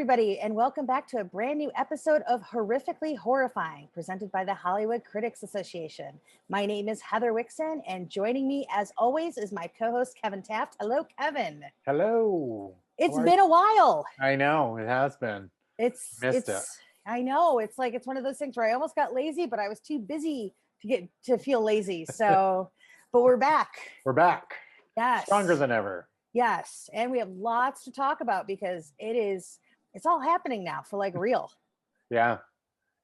everybody, and welcome back to a brand new episode of Horrifically Horrifying, presented by the Hollywood Critics Association. My name is Heather Wixson, and joining me, as always, is my co-host, Kevin Taft. Hello, Kevin. Hello. It's been a while. I know, it has been. Missed it. I know, it's one of those things where I almost got lazy, but I was too busy to feel lazy. So, but we're back. We're back. Yes. Stronger than ever. Yes, and we have lots to talk about because it's all happening now for like real. Yeah,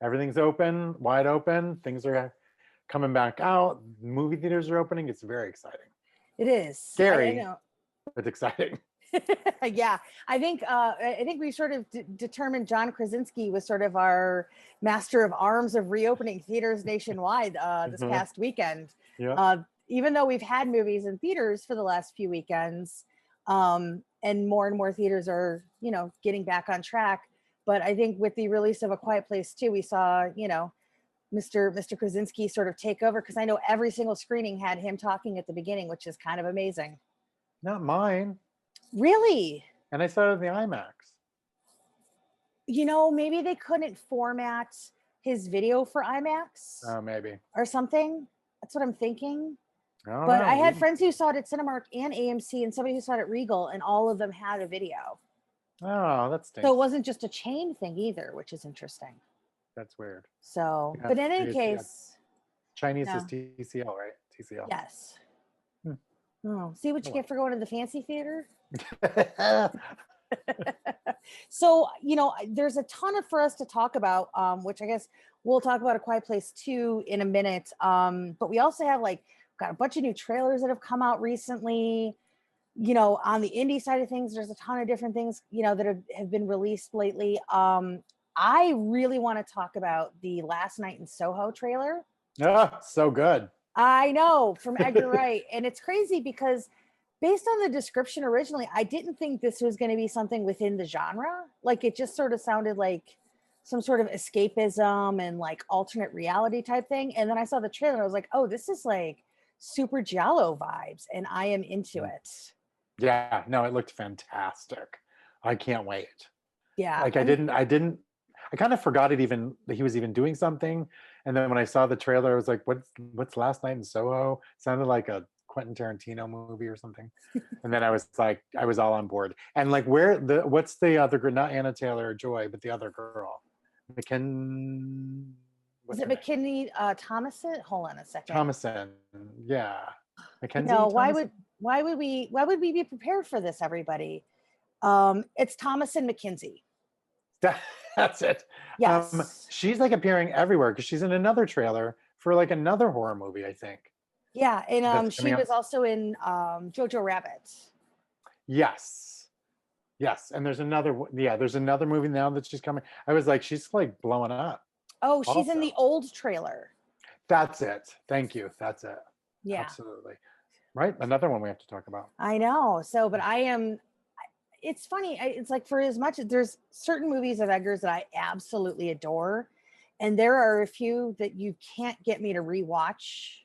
everything's open, wide open. Things are coming back out. Movie theaters are opening. It's very exciting. It is scary, but exciting. Yeah, I think we sort of determined John Krasinski was sort of our master of arms of reopening theaters nationwide this past weekend. Yeah. Even though we've had movies in theaters for the last few weekends. And more theaters are, getting back on track. But I think with the release of A Quiet Place 2, we saw, Mr. Krasinski sort of take over, because I know every single screening had him talking at the beginning, which is kind of amazing. Not mine. Really? And I saw it in the IMAX. Maybe they couldn't format his video for IMAX. Oh, maybe. Or something. That's what I'm thinking. But I had friends who saw it at Cinemark and AMC, and somebody who saw it at Regal, and all of them had a video. Oh, that's stinks. So it wasn't just a chain thing either, which is interesting. That's weird. So, but in any case, Chinese is TCL, right? TCL. Yes. Oh, see what you get for going to the fancy theater. So, there's a ton for us to talk about, which I guess we'll talk about A Quiet Place 2 in a minute. But we also have got a bunch of new trailers that have come out recently. On the indie side of things, there's a ton of different things, that have been released lately. I really want to talk about the Last Night in Soho trailer. Oh, so good. I know, from Edgar Wright. And it's crazy because based on the description originally, I didn't think this was going to be something within the genre. It just sort of sounded like some sort of escapism and alternate reality type thing. And then I saw the trailer, I was like, oh, this is super Giallo vibes, and I am into it. Yeah, no, it looked fantastic. I can't wait. Yeah. I kind of forgot that he was even doing something. And then when I saw the trailer, I was like, what's Last Night in Soho? It sounded like a Quentin Tarantino movie or something. And then I was all on board. And what's the other girl, not Anna Taylor-Joy, but the other girl? Is it McKinney Thomason? Hold on a second. Thomason, yeah. Mackenzie. No, why would we be prepared for this, everybody? It's Thomason McKenzie. That's it. Yes. She's appearing everywhere because she's in another trailer for another horror movie, I think. Yeah, and she was also in Jojo Rabbit. Yes. And there's another movie now that she's coming. I was like, she's blowing up. Oh, she's in the old trailer. That's it. Thank you. That's it. Yeah. Absolutely. Right. Another one we have to talk about. I know. So, but it's funny. It's for as much as there's certain movies of Edgar's that I absolutely adore. And there are a few that you can't get me to rewatch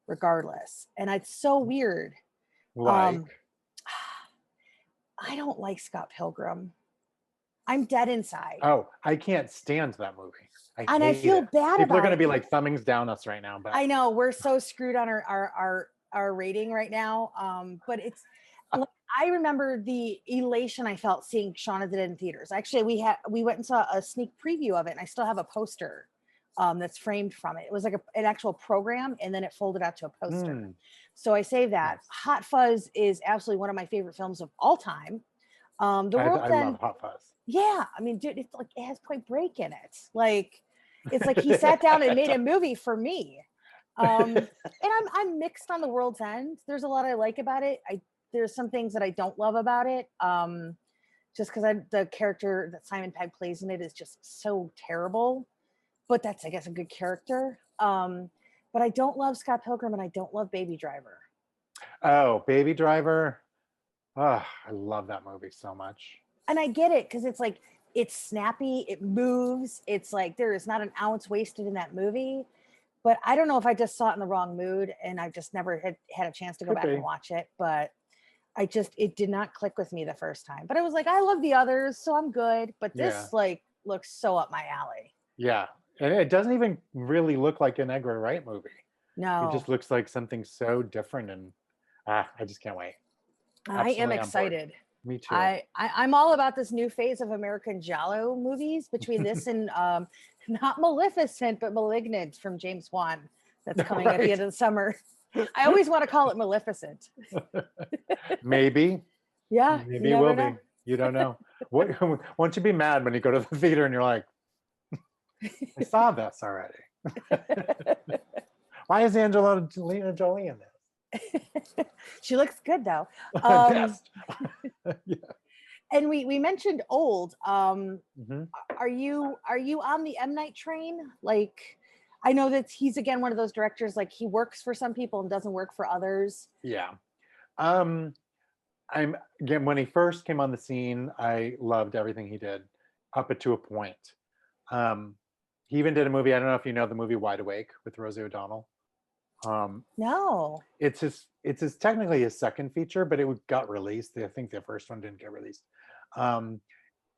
regardless. And it's so weird. I don't like Scott Pilgrim. I'm dead inside. Oh, I can't stand that movie. I feel bad about it. People are going to be thumbings down us right now. But I know we're so screwed on our rating right now. But it's I remember the elation I felt seeing Shaun of the Dead in theaters. Actually, we went and saw a sneak preview of it, and I still have a poster that's framed from it. It was an actual program, and then it folded out to a poster. So I say that. Nice. Hot Fuzz is absolutely one of my favorite films of all time. I love Hot Fuzz. Yeah, I mean, dude, it's it has Point Break in it. It's he sat down and made a movie for me. And I'm mixed on The World's End. There's a lot I like about it. There's some things that I don't love about it. Just because the character that Simon Pegg plays in it is just so terrible. But that's, I guess, a good character. But I don't love Scott Pilgrim, and I don't love Baby Driver. Oh, Baby Driver. Oh, I love that movie so much. And I get it, because it's snappy, it moves. It's there is not an ounce wasted in that movie. But I don't know if I just saw it in the wrong mood, and I just never had a chance to go back and watch it. But it did not click with me the first time. But I was like, I love the others, so I'm good. But Yeah. this like looks so up my alley. Yeah. And it doesn't even really look like an Edgar Wright movie. It No, just looks like something so different, and I just can't wait. I am Absolutely on board. excited. Me too. I'm all about this new phase of American Giallo movies between this and not Maleficent, but Malignant from James Wan that's coming at the end of the summer. I always want to call it Maleficent. Maybe. Yeah, Maybe you it will never be. know. You don't know. What won't you be mad when you go to the theater and you're like, I saw this already. Why is Angelina Jolie in this? She looks good though. Yes. Yeah. And we mentioned old. Mhm. Are you on the M. Night train? Like, I know that he's again one of those directors, like he works for some people and doesn't work for others. Yeah. Um, I'm again when he first came on the scene, I loved everything he did up to a point. Um, he even did a movie. I don't know if you know the movie Wide Awake with Rosie O'Donnell. No. It's technically his second feature, but it got released. I think the first one didn't get released. Um,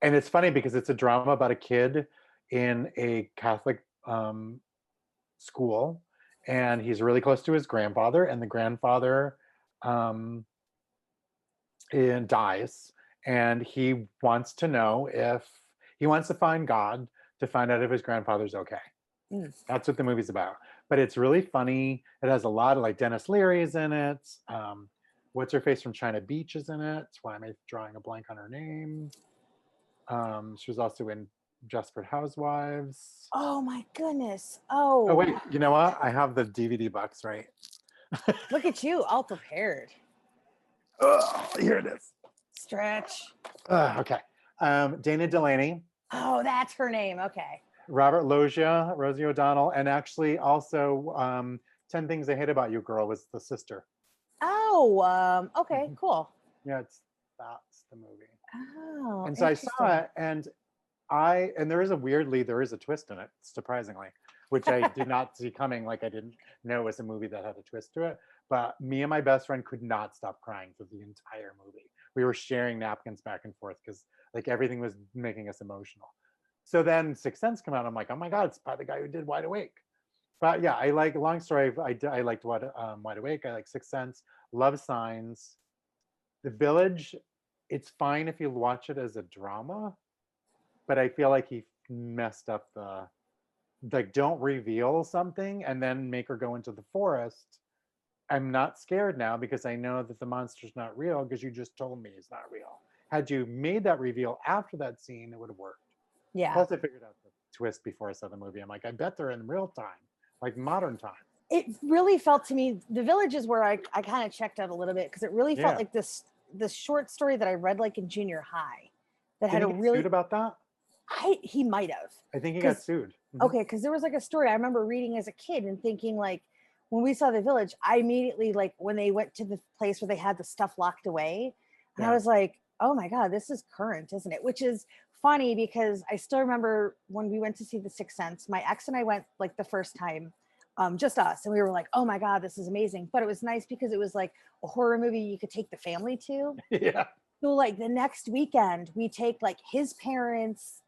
and it's funny because it's a drama about a kid in a Catholic school, and he's really close to his grandfather, and the grandfather um, and dies, and he wants to know if he wants to find God to find out if his grandfather's okay. Mm. That's what the movie's about. But it's really funny. It has a lot of like Dennis Leary is in it. What's her face from China Beach is in it. Why am I drawing a blank on her name? She was also in Desperate Housewives. Oh my goodness. Oh Oh, wait, you know what? I have the DVD box right. look at you, all prepared. Oh, here it is. Stretch. Okay. Dana Delaney, Oh, that's her name. Okay. Robert Loggia, Rosie O'Donnell, and actually also 10 Things I Hate About You Girl was the sister. Oh, okay, cool. Yeah, that's the movie. Oh, And so I saw interesting. it, and there is a twist in it, surprisingly, which I did not see coming. Like I didn't know it was a movie that had a twist to it. But me and my best friend could not stop crying through the entire movie. We were sharing napkins back and forth because like everything was making us emotional. So then Sixth Sense came out. I'm like, oh my God, it's by the guy who did Wide Awake. But yeah, I like, long story. I liked Wide Awake. I like Sixth Sense. Love Signs. The Village. It's fine if you watch it as a drama, but I feel like he messed up the like don't reveal something and then make her go into the forest. I'm not scared now because I know that the monster's not real because you just told me it's not real. Had you made that reveal after that scene, it would have worked. Yeah. Plus, I figured out the twist before I saw the movie. I'm like, I bet they're in real time, like modern time. It really felt to me, The Village is where I kind of checked out a little bit because it really felt Yeah. like this short story that I read like in junior high that had Did a he get really sued about that? he might have. I think he got 'Cause- sued. Mhm. Okay, because there was like a story I remember reading as a kid and thinking like when we saw The Village, I immediately like when they went to the place where they had the stuff locked away, and I Yeah. was like, oh my God, this is current, isn't it? Which is funny because I still remember when we went to see The Sixth Sense, my ex and I went like the first time, just us, and we were like, oh my God, this is amazing. But it was nice because it was like a horror movie you could take the family to. Yeah. So like the next weekend, we take like his parents,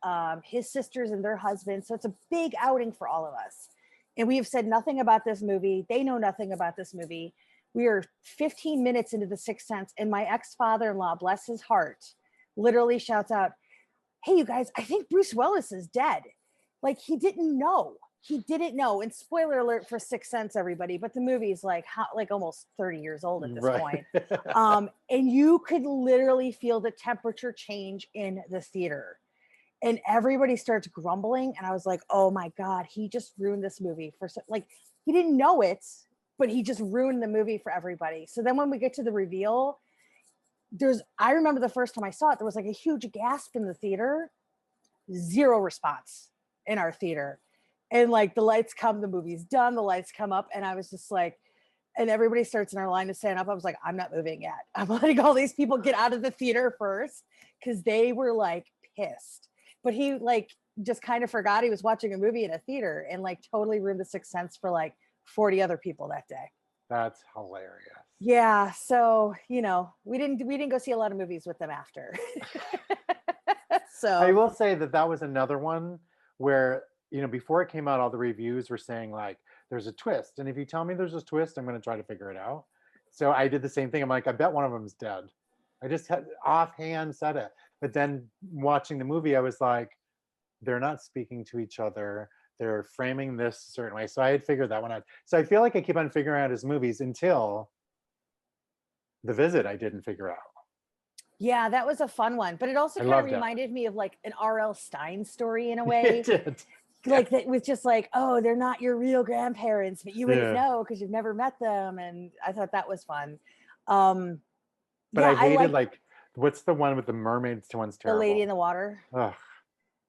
his sisters, and their husbands. So it's a big outing for all of us. And we have said nothing about this movie. They know nothing about this movie. We are 15 minutes into The Sixth Sense, and my ex-father-in-law, bless his heart, literally shouts out, "Hey, you guys, I think Bruce Willis is dead." Like he didn't know. He didn't know. And spoiler alert for Sixth Sense, everybody, but the movie is like almost 30 years old at this point. And you could literally feel the temperature change in the theater. And everybody starts grumbling. And I was like, oh my God, he just ruined this movie for like he didn't know it, but he just ruined the movie for everybody. So then when we get to the reveal, I remember the first time I saw it, there was like a huge gasp in the theater, zero response in our theater. And like the lights come, the movie's done, the lights come up, and I was just like, and everybody starts in our line to stand up. I was like, I'm not moving yet. I'm letting all these people get out of the theater first because they were like pissed. But he like just kind of forgot he was watching a movie in a theater and like totally ruined The Sixth Sense for like 40 other people that day. That's hilarious. Yeah, so we didn't go see a lot of movies with them after. I So will say that that was another one where, before it came out, all the reviews were saying like, there's a twist. And if you tell me there's a twist, I'm going to try to figure it out. So I did the same thing. I'm like, I bet one of them's dead. I just had offhand said it. But then watching the movie, I was like, they're not speaking to each other. They're framing this a certain way. So I had figured that one out. So I feel like I keep on figuring out his movies until The Visit I didn't figure out. yeah, that was a fun one, but it also I kind of loved it. reminded me of like an R.L. Stein story in a It way. did. Yeah. Like that with just like, oh, they're not your real grandparents, but you wouldn't Yeah. know because you've never met them. And I thought that was fun. Um, But yeah, I I hated like like, what's the one with the mermaids? To one's The Lady in terrible. the Water. Ugh,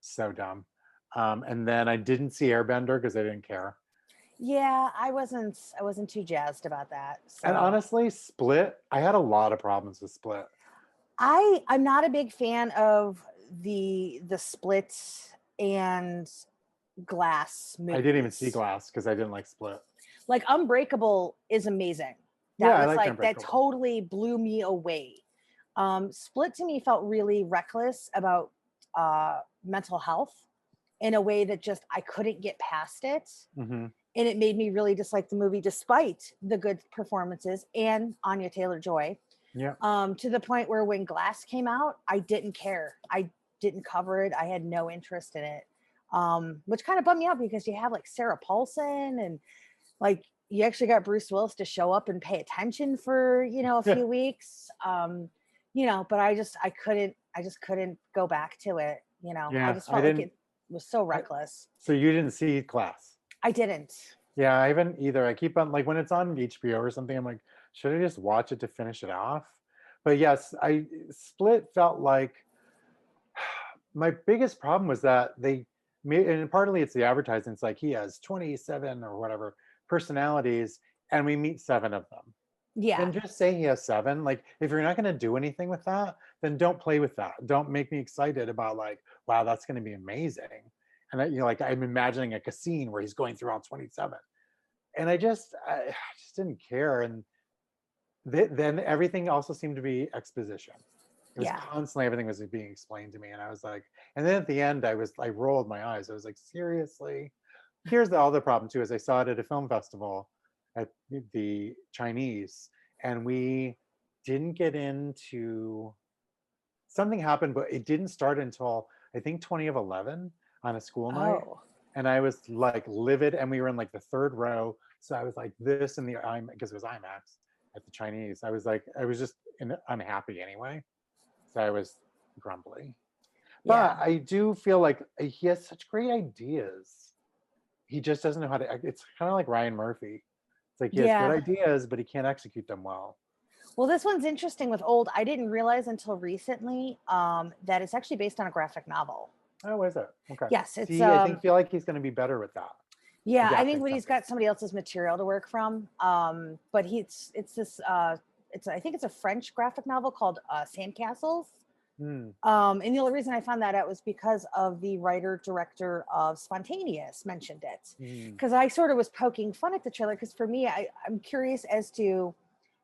so dumb. And then I didn't see Airbender because I didn't care. Yeah, I wasn't too jazzed about that. And So honestly, Split, I had a lot of problems with Split. I'm not a big fan of the Split and Glass I didn't even see movies. Glass because I didn't like Split. Like Unbreakable is amazing. Yeah, That I was liked like that Unbreakable. totally blew me away. Split to me felt really reckless about mental health in a way that just I couldn't get past it. Hmm. And it made me really dislike the movie despite the good performances and Anya Taylor-Joy. Yeah. To the point where when Glass came out, I didn't care. I didn't cover it. I had no interest in it, which kind of bummed me out because you have like Sarah Paulson and like you actually got Bruce Willis to show up and pay attention for a few weeks. But I just couldn't go back to it. I Yeah, just I felt like didn't. it was so I, reckless. so you didn't see Glass? I didn't. Yeah, I haven't either. I keep on like when it's on HBO or something, I'm like, should I just watch it to finish it off? But yes, I Split felt like my biggest problem was that they made, and partly it's the advertising. It's like he has 27 or whatever personalities, and we meet seven of them. Yeah, Then just say he has seven. Like, if you're not going to do anything with that, then don't play with that. Don't make me excited about like, wow, that's going to be amazing. And that, like I'm imagining like a scene where he's going through all 27, and I just didn't care. And then everything also seemed to be exposition. It was yeah, constantly everything was being explained to me, and I was like, and then at the end, I rolled my eyes. I was like, seriously. Here's the other problem too: is I saw it at a film festival at the Chinese, and we didn't get into something happened, but it didn't start until I think 2011 on a school night, oh, and I was like livid, and we were in like the third row, so I was like this in the because it was IMAX at the Chinese. I was just unhappy anyway, so I was grumbly. But yeah, I do feel like he has such great ideas. He just doesn't know how to. It's kind of like Ryan Murphy. It's like he has good yeah. ideas, but he can't execute them well. Well, this one's interesting with Old. I didn't realize until recently that it's actually based on a graphic novel. Oh, is it? Okay. Yes, it's See, I think feel like he's going to be better with that, yeah. I think adapting when he's something. got somebody else's material to work from, but it's this it's I think it's a French graphic novel called Sandcastles. Hmm. And the only reason I found that out was because of the writer director of Spontaneous mentioned it. Hmm. Because I sort of was poking fun at the trailer. Because for me, I'm curious as to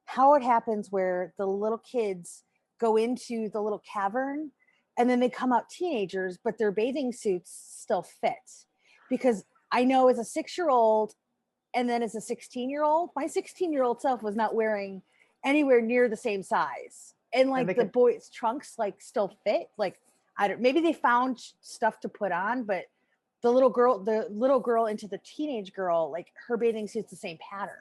how it happens where the little kids go into the little cavern and then they come out teenagers, but their bathing suits still fit. Because I know as a 6-year-old and then as a 16-year-old, my 16-year-old self was not wearing anywhere near the same size. And And like they the can. boys' trunks like still fit. Like I don't maybe they found stuff to put on, but the little girl into the teenage girl, like her bathing suit's the same pattern.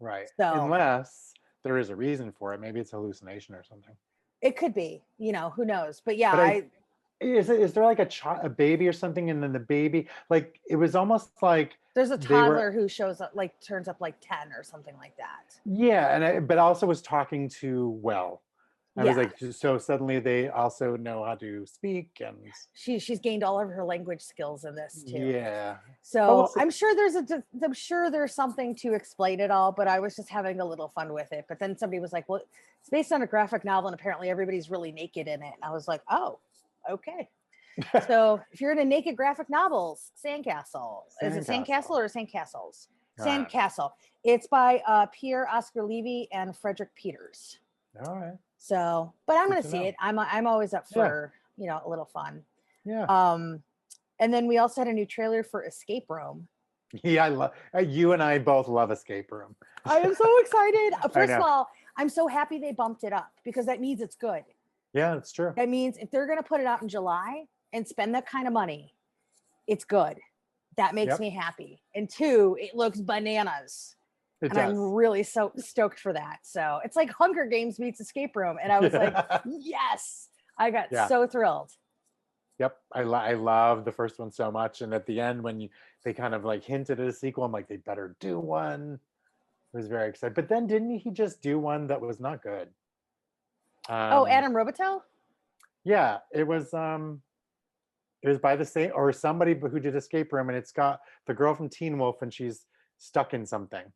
Right. So Unless there is a reason for it. Maybe it's a hallucination or something. it could be, who knows? But yeah, But I is there like a baby or something, and then the baby like it was almost like there's a they were. toddler who shows up like turns up like 10 or something like that. Yeah, but also was talking to well. I was Yeah. like, so suddenly they also know how to speak, and She's gained all of her language skills in this too. yeah. But we'll So see. I'm sure there's something to explain it all, but I was just having a little fun with it. But then somebody was like, "Well, it's based on a graphic novel, and apparently everybody's really naked in it." And I was like, "Oh, okay." So if you're into naked graphic novels, Sandcastle. Is it Sandcastle Sandcastle. or Sandcastles? Ah, Sandcastle. It's by Pierre Oscar Levy and Frederick Peters. all right. So, but I'm Good gonna to see know. it. I'm always up Yeah. for a little fun. Yeah. And then we also had a new trailer for Escape Room. Yeah, I love you and I both love Escape Room. I am so excited. I First of know. all, I'm so happy they bumped it up because that means it's good. Yeah, it's true. That means if they're gonna put it out in July and spend that kind of money, it's good. That makes Yep. me happy. And two, it looks bananas. It And does. I'm really so stoked for that. So it's like Hunger Games meets Escape Room. And I was like, yes, I got Yeah. so thrilled. Yep, I love the first one so much, and at the end when they kind of like hinted at a sequel, I'm like, they better do one. I was very excited, but then didn't he just do one that was not good? Oh, Adam Robitel? Yeah, it was by the same or somebody who did Escape Room, and it's got the girl from Teen Wolf, and she's stuck in something.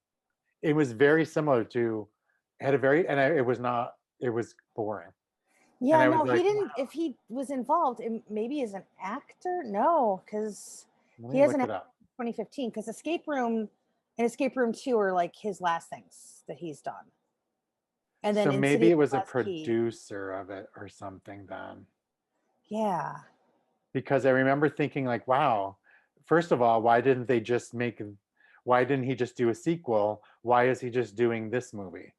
It was very similar to, had a very, and it was not. It was boring. Yeah, I no, was he like, didn't. If he was involved, maybe as an actor, no, because let he me hasn't look had it up. 2015. Because Escape Room and Escape Room 2 are like his last things that he's done. And then So maybe Insidious it was a Last Key. producer of it or something then. Yeah. Because I remember thinking like, wow, first of all, why didn't he just do a sequel? Why is he just doing this movie?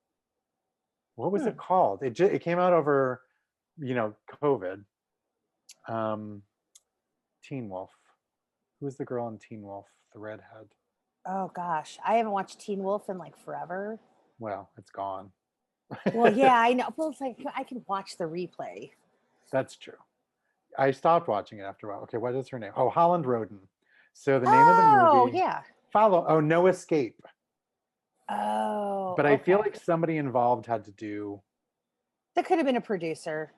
What was it called? It came out over, COVID. Teen Wolf. Who's the girl in Teen Wolf? The redhead. Oh gosh, I haven't watched Teen Wolf in like forever. Well, it's gone. Well, yeah, I know. Well, it's like I can watch the replay. That's true. I stopped watching it after a while. Okay, what is her name? Oh, Holland Roden. So the name of the movie. Yeah. No Escape. Oh. But I feel like somebody involved had to do. That could have been a producer.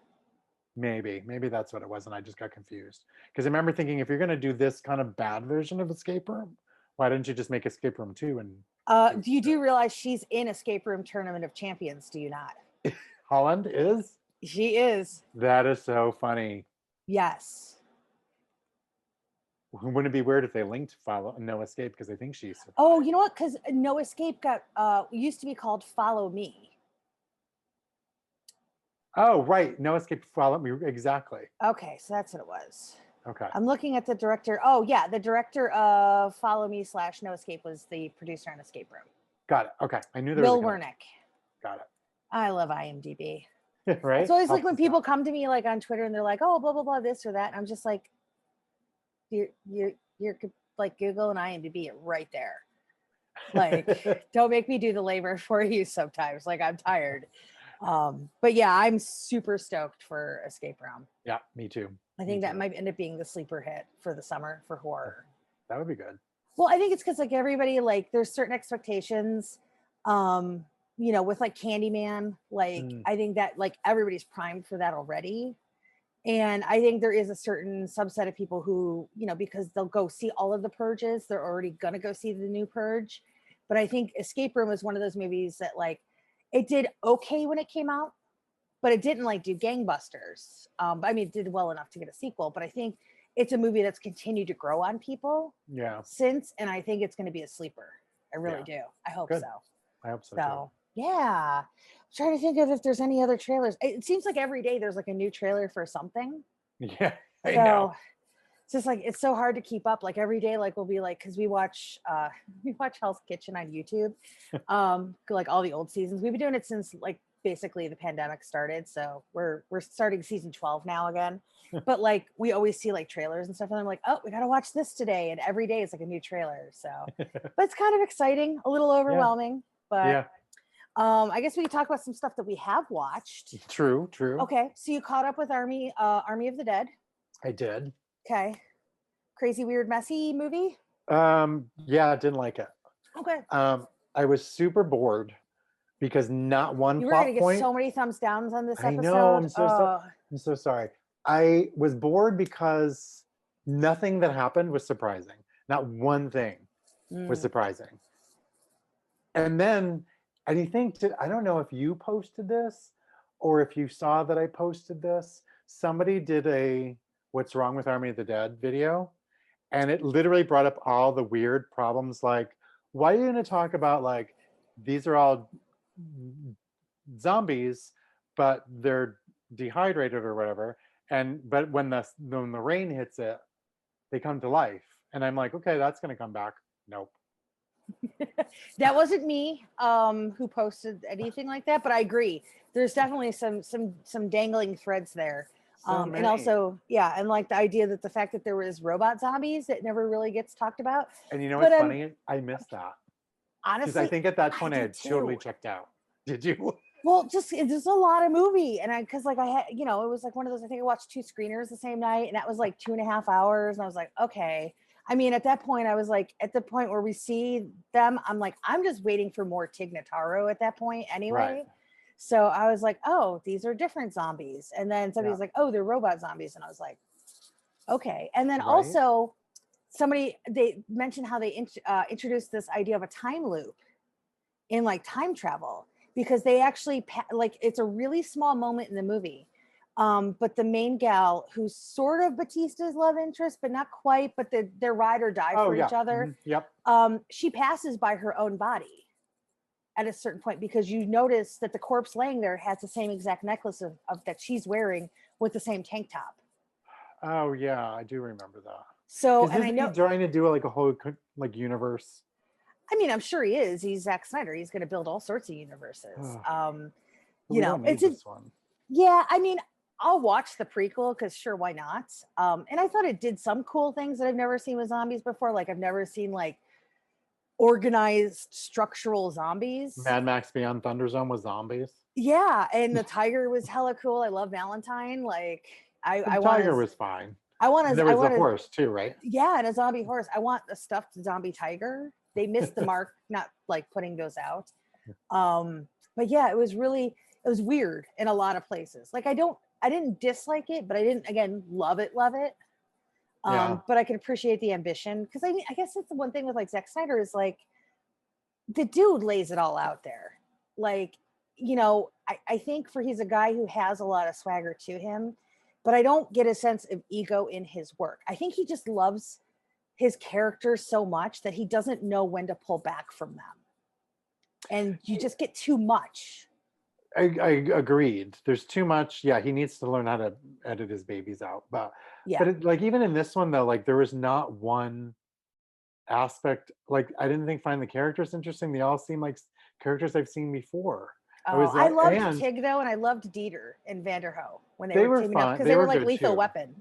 Maybe that's what it was, and I just got confused. Because I remember thinking, if you're going to do this kind of bad version of Escape Room, why didn't you just make Escape Room 2? And do you realize she's in Escape Room Tournament of Champions? Do you not? Holland is? She is. That is so funny. Yes. Wouldn't it be weird if they linked Follow No Escape? Because I think she's. Oh, you know what? Because No Escape used to be called Follow Me. Oh, right. No Escape, Follow Me. Exactly. Okay, so that's what it was. Okay. I'm looking at the director. Oh, yeah. The director of Follow Me / No Escape was the producer on Escape Room. Got it. Okay. I knew there Will was Wernick. Got it. I love IMDb. Right? It's always like when people come to me like on Twitter and they're like, oh, blah, blah, blah, this or that. And I'm just like, you're like Google and IMDb it right there. Like, don't make me do the labor for you sometimes. Like, I'm tired. But yeah, I'm super stoked for Escape Room. Yeah, me too. I think that might end up being the sleeper hit for the summer for horror. That would be good. Well, I think it's because like everybody, like there's certain expectations, with like Candyman, like I think that like everybody's primed for that already. And I think there is a certain subset of people who, because they'll go see all of the purges, they're already going to go see the new purge. But I think Escape Room is one of those movies that like, it did okay when it came out, but it didn't like do gangbusters. I mean, it did well enough to get a sequel, but I think it's a movie that's continued to grow on people since, and I think it's going to be a sleeper. I really do. I hope so. I hope so too. Yeah. I'm trying to think of if there's any other trailers. It seems like every day there's like a new trailer for something. Yeah, I know. It's just like, it's so hard to keep up. Like every day, like we'll be like, cause we watch Hell's Kitchen on YouTube. Like all the old seasons. We've been doing it since like basically the pandemic started. So we're starting season 12 now again. But like we always see like trailers and stuff. And I'm like, oh, we got to watch this today. And every day it's like a new trailer. So, but it's kind of exciting, a little overwhelming, but I guess we can talk about some stuff that we have watched. True. Okay. So you caught up with Army of the Dead. I did. Okay. Crazy, weird, messy movie? Yeah, I didn't like it. Okay. I was super bored because not one plot point. You were going to get so many thumbs downs on this episode. I know. I'm so sorry. I was bored because nothing that happened was surprising. Not one thing was surprising. And then I don't know if you posted this or if you saw that I posted this. Somebody did a What's Wrong with Army of the Dead video, and it literally brought up all the weird problems like, why are you going to talk about like these are all zombies, but they're dehydrated or whatever, and but when the rain hits it, they come to life, and I'm like, okay, that's going to come back. Nope. That wasn't me who posted anything like that, but I agree. There's definitely some dangling threads there. So And many. also, yeah, and like the idea that the fact that there was robot zombies that never really gets talked about. And you know But what's funny? I missed that because I honestly, think at that I point I did had totally too. checked out. Did you? Well, just it's just a lot of movie, and because like I had, you know, it was like one of those. I think I watched 2 screeners the same night, and that was like 2.5 hours, and I was like, okay. I mean, at that point, I was like, at the point where we see them, I'm like, I'm just waiting for more Tig Notaro at that point, Right. anyway. So I was like, oh, these are different zombies, and then somebody Yeah. was like, oh, they're robot zombies, and I was like, okay. And then Right. also, they mentioned how they introduced this idea of a time loop in like time travel because they actually like it's a really small moment in the movie, but the main gal who's sort of Batista's love interest but not quite, but they're ride or die Oh for yeah. each other. Yep. She passes by her own body at a certain point because you notice that the corpse laying there has the same exact necklace of that she's wearing with the same tank top. Oh yeah, I do remember that. So, Because and I isn't he know, trying to do like a whole like universe? I mean, I'm sure he is. He's Zack Snyder. He's going to build all sorts of universes. We don't need this one. Yeah, I mean, I'll watch the prequel because sure, why not? And I thought it did some cool things that I've never seen with zombies before. Like I've never seen like organized structural zombies. Mad Max Beyond Thunderdome was zombies. Yeah, and the tiger was hella cool. I love Valentine. Like The I want tiger to. was fine. I want to. There I was a want to. horse too, right? Yeah, and a zombie horse. I want a stuffed zombie tiger. They missed the mark, not like putting those out. But yeah, it was weird in a lot of places. Like I didn't dislike it, but I didn't again love it. Yeah. But I can appreciate the ambition because I guess that's the one thing with like Zack Snyder is like the dude lays it all out there. Like, you know, I think he's a guy who has a lot of swagger to him, but I don't get a sense of ego in his work. I think he just loves his characters so much that he doesn't know when to pull back from them. And you just get too much. I agreed. There's too much. Yeah, he needs to learn how to edit his babies out. But Yeah. like even in this one though, like there was not one aspect. Like I didn't find the characters interesting. They all seem like characters I've seen before. I loved Tig though, and I loved Dieter and Vanderho when they were teaming up because they were like Lethal Weapon.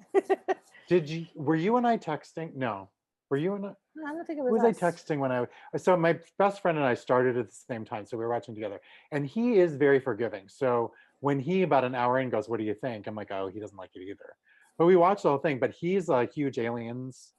Were you and I texting? No. Were you and I? I don't think it was. Was I texting when so my best friend and I started at the same time, so we were watching together, and he is very forgiving. So when he about an hour in goes, "What do you think?" I'm like, "Oh, he doesn't like it either." But we watched the whole thing. But he's a huge Aliens.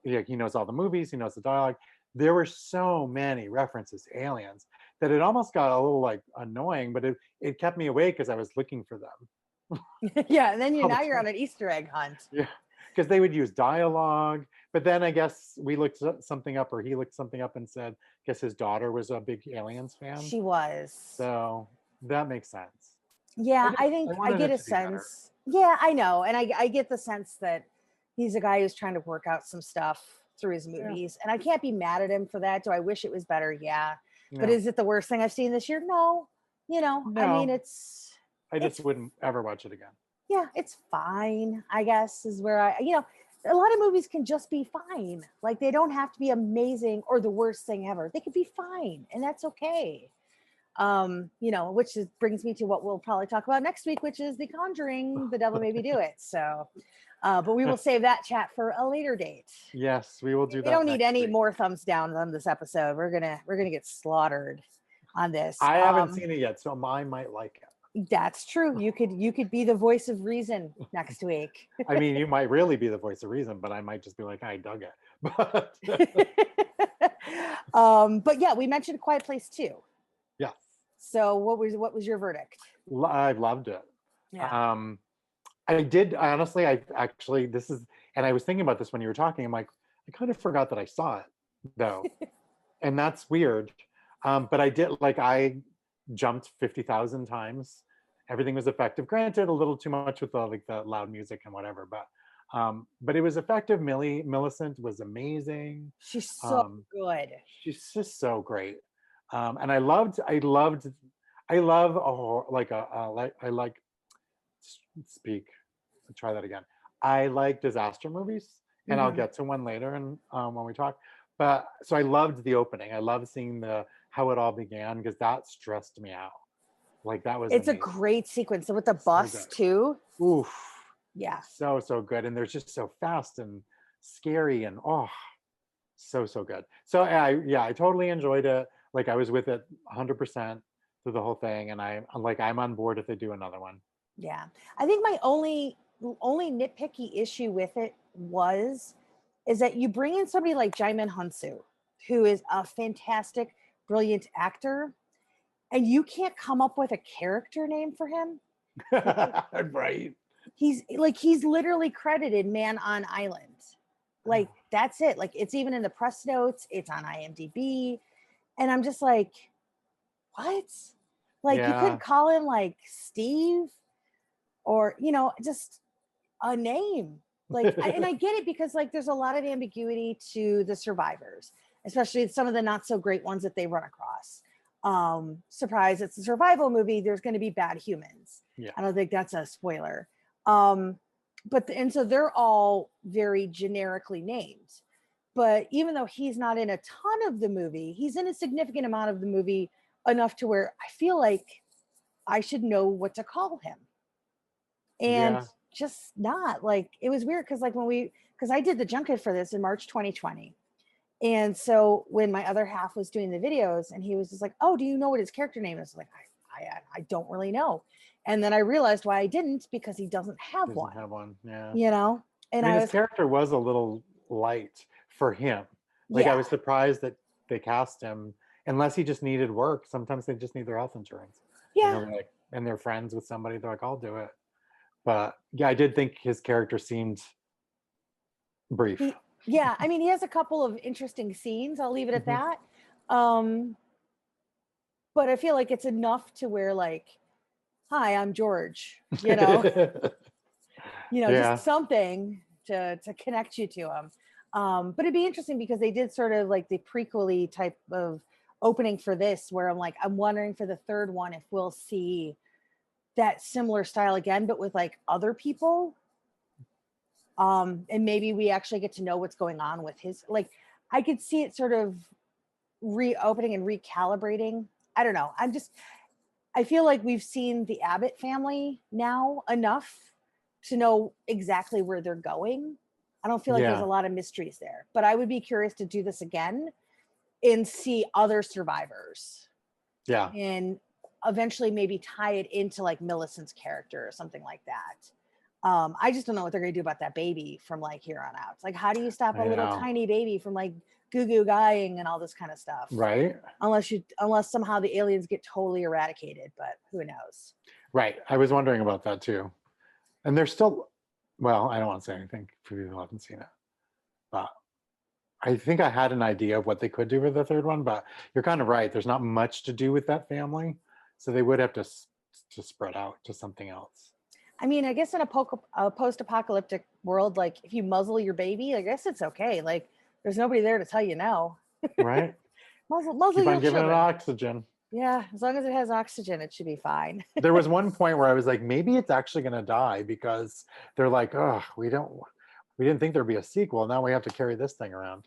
Yeah, he knows all the movies. He knows the dialogue. There were so many references to aliens that it almost got a little like annoying, but it kept me awake because I was looking for them. Yeah, and then now you're on an Easter egg hunt. Yeah, because they would use dialogue. But then I guess we looked something up, or he looked something up and said, I guess his daughter was a big Aliens fan. She was. So that makes sense. Yeah, I think I get a sense. Yeah, I know. And I get the sense that he's a guy who's trying to work out some stuff through his movies. Yeah. And I can't be mad at him for that. Do I wish it was better? Yeah. No. But is it the worst thing I've seen this year? No. No. I mean, I just wouldn't ever watch it again. Yeah, it's fine, I guess, is where a lot of movies can just be fine. Like they don't have to be amazing or the worst thing ever. They could be fine, and that's okay. Which brings me to what we'll probably talk about next week, which is The Conjuring, The Devil Made Me Do It. So, but we will save that chat for a later date. Yes, we will do that. We don't need any more thumbs down on this episode. We're gonna get slaughtered on this. I haven't seen it yet, so I might like it. That's true. You could be the voice of reason next week. I mean, you might really be the voice of reason, but I might just be like, I dug it. But yeah, we mentioned Quiet Place 2. Yes. So what was your verdict? I loved it. Yeah. I did honestly. I was thinking about this when you were talking. I'm like, I kind of forgot that I saw it though, and that's weird. But I did I jumped 50,000 times. Everything was effective. Granted, a little too much with the loud music and whatever, but But it was effective. Millicent was amazing. She's so Um, good. she's just so great. And I love a like I like speak. Try that again. I like disaster movies, and I'll Mhm. get to one later and when we talk. But so I loved the opening. I loved seeing the how it all began because that stressed me out. Like that was It's a amazing. great sequence. So with the So bus good. too. Oof. Yeah. So good. And they're just so fast and scary and oh, so good. So I totally enjoyed it. Like I was with it 100% through the whole thing, and I'm on board if they do another one. Yeah. I think my only nitpicky issue with it is that you bring in somebody like Jaimin Hunsu, who is a fantastic, brilliant actor, and you can't come up with a character name for him. Right. He's literally credited Man on Island. Like that's it. Like it's even in the press notes, it's on IMDb. And I'm just like, what? Like you Yeah. couldn't call him like Steve or just a name. And I get it because like there's a lot of ambiguity to the survivors, especially some of the not so great ones that they run across. Surprise, it's a survival movie, there's going to be bad humans. Yeah. I don't think that's a spoiler. And so they're all very generically named. But even though he's not in a ton of the movie, he's in a significant amount of the movie, enough to where I feel like I should know what to call him. And Yeah. just not like it was weird because because I did the junket for this in March 2020. And so when my other half was doing the videos and he was just like, oh, do you know what his character name is? Like, I don't really know. And then I realized why I didn't, because he doesn't have Doesn't one, have one. Yeah. you know? I And mean, I his was, character was a little light for him. Like I yeah, was surprised that they cast him, unless he just needed work. Sometimes they just need their health insurance, yeah. and they're friends with somebody. They're like, I'll do it. But yeah, I did think his character seemed brief. Yeah, I mean, he has a couple of interesting scenes. I'll leave it at Mhm. that. Um, but I feel like it's enough to where like, hi, I'm George, just Yeah, something to connect you to him. But it'd be interesting because they did sort of like the prequely type of opening for this, where I'm wondering for the third one if we'll see that similar style again, but with like other people. And maybe we actually get to know what's going on with his, like, I could see it sort of reopening and recalibrating. I don't know. I feel like we've seen the Abbott family now enough to know exactly where they're going. I don't feel like there's a yeah, lot of mysteries there, but I would be curious to do this again and see other survivors yeah. and eventually maybe tie it into like Millicent's character or something like that. I just don't know what they're going to do about that baby from like here on out. It's like, how do you stop a I little know, tiny baby from like goo goo guying and all this kind of stuff? right? Unless somehow the aliens get totally eradicated, but who knows? Right. I was wondering about that too. And there's still, well, I don't want to say anything for people who haven't seen it, but I think I had an idea of what they could do with the third one. But you're kind of right. There's not much to do with that family, so they would have to spread out to something else. I mean, I guess in a post-apocalyptic world, like if you muzzle your baby, I guess it's okay. Like there's nobody there to tell you no. Right. Muzzle Keep on your giving it children. oxygen. Yeah, as long as it has oxygen, it should be fine. There was one point where I was like, maybe it's actually going to die because they're like, oh, we didn't think there'd be a sequel. Now we have to carry this thing around.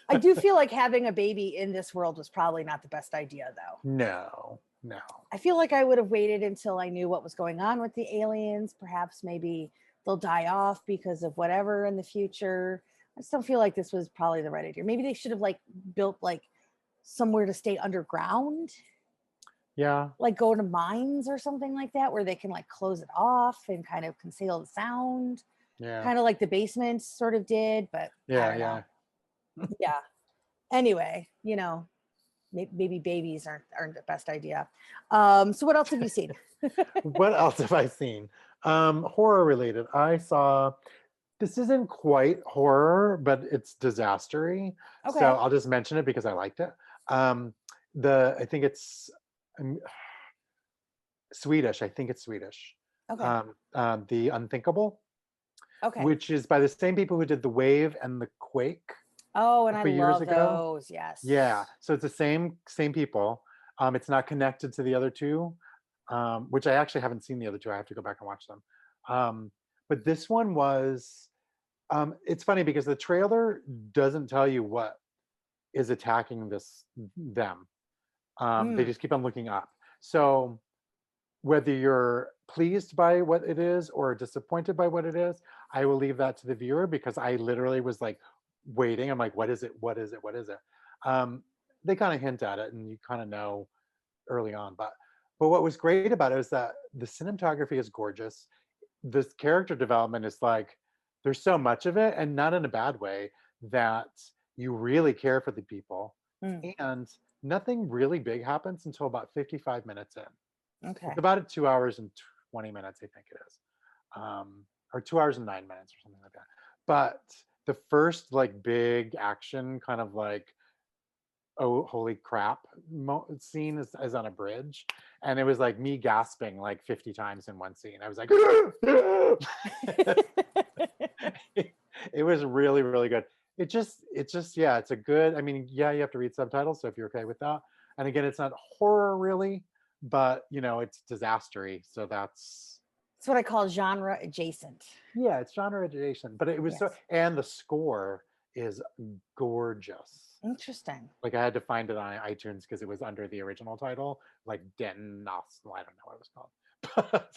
I do feel like having a baby in this world was probably not the best idea, though. No, no. I feel like I would have waited until I knew what was going on with the aliens. Perhaps maybe they'll die off because of whatever in the future. I just don't feel like this was probably the right idea. Maybe they should have like built like somewhere to stay underground, Yeah, like go to mines or something like that, where they can like close it off and kind of conceal the sound, yeah, kind of like the basement sort of did. But I yeah, don't know. yeah. Yeah. Anyway, maybe babies aren't the best idea. So what else have you seen? What else have I seen? Horror related. I saw, this isn't quite horror, but it's disastery. So Okay. I'll just mention it because I liked it. Um, I think it's um, Swedish. I think it's Swedish. Okay. The Unthinkable. Okay. which is by the same people who did The Wave and the Quake Oh, a and I few years love ago. those. Yes. Yeah, so it's the same people. It's not connected to the other two, which I actually haven't seen the other two. I have to go back and watch them. But this one was. It's funny because the trailer doesn't tell you what is attacking them. They Mm, just keep on looking up. So whether you're pleased by what it is or disappointed by what it is, I will leave that to the viewer because I literally was like waiting. I'm like, what is it? What is it? What is it? They kind of hint at it, and you kind of know early on. But what was great about it is that the cinematography is gorgeous. This character development is like there's so much of it, and not in a bad way, that you really care for the people. mm, And nothing really big happens until about 55 minutes in. It's okay. about 2 hours and 20 minutes, I think it is, or 2 hours and 9 minutes or something like that. But the first like big action kind of like, oh holy crap scene is on a bridge, and it was like me gasping like 50 times in one scene. I was like it was really really good. It just yeah, it's a good, I mean, yeah, you have to read subtitles, so if you're okay with that. And again, it's not horror really, but it's disastery, so that's, It's what I call genre adjacent. yeah, it's genre adjacent. But it was so, Yes. and the score is gorgeous. Interesting. Like I had to find it on iTunes because it was under the original title, like Den Nos. I don't know what it was called, but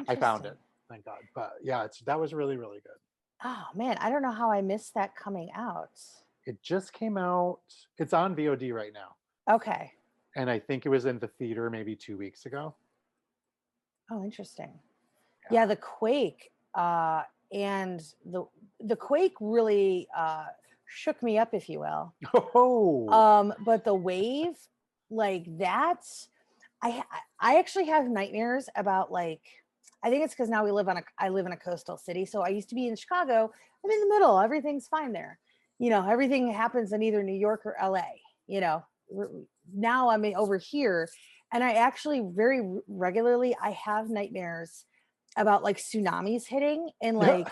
I found Interesting. it, thank God. But yeah, that was really really good. Oh man, I don't know how I missed that coming out. It just came out. It's on VOD right now, Okay. and I think it was in the theater maybe 2 weeks ago. Oh, interesting. Yeah. Yeah, the Quake and the Quake really shook me up, if you will. Oh. But the Wave, like that's I actually have nightmares about like I think it's because now I live in a coastal city. So I used to be in Chicago. I'm in the middle. Everything's fine there. Everything happens in either New York or LA. You know, now I'm over here, and I actually very regularly I have nightmares about like tsunamis hitting and like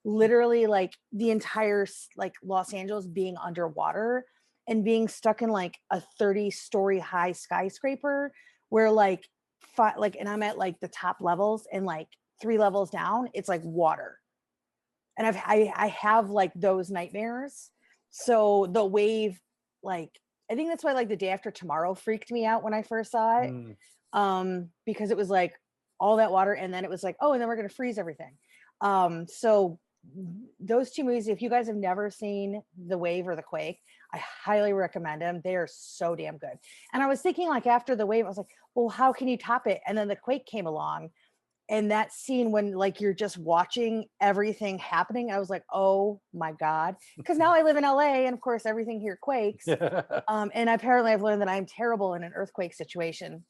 literally like the entire like Los Angeles being underwater and being stuck in like a 30-story high skyscraper where like and I'm at like the top levels and like 3 levels down it's like water. And I have like those nightmares. So the Wave, like I think that's why like The Day After Tomorrow freaked me out when I first saw it. Mm. Because it was like all that water and then it was like, oh, and then we're gonna freeze everything. So those two movies, if you guys have never seen The Wave or The Quake, I highly recommend them. They are so damn good. And I was thinking like after The Wave, I was like, well, how can you top it? And then The Quake came along, and that scene when like you're just watching everything happening, I was like, oh my God. Because now I live in LA and of course everything here quakes. And apparently I've learned that I'm terrible in an earthquake situation.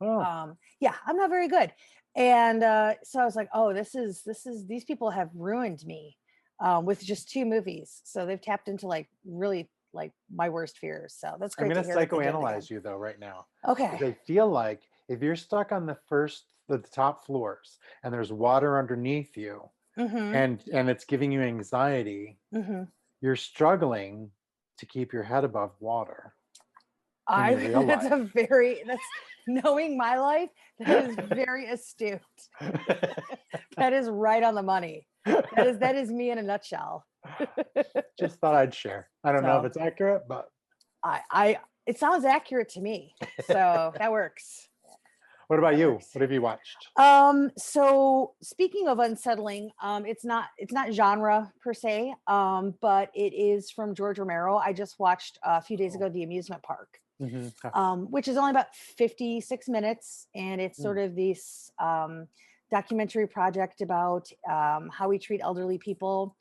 Oh, Yeah, I'm not very good. And so I was like, oh, these people have ruined me with just 2 movies. So they've tapped into like really like my worst fears. So that's I'm great to going to hear that they did it again. psychoanalyze you though right now, because Okay. I feel like if you're stuck on the top floors and there's water underneath you, Mm-hmm. and it's giving you anxiety, Mm-hmm. you're struggling to keep your head above water in your real That's knowing my life, that is very astute. That is right on the money. That is me in a nutshell. Just thought I'd share. I don't know if So it's accurate, but I it sounds accurate to me. So that works. what about That you? works. What have you watched? So speaking of unsettling, it's not genre per se, but it is from George Romero. I just watched a few days ago The Amusement Park, Mm-hmm. which is only about 56 minutes. And it's sort of this documentary project about how we treat elderly people.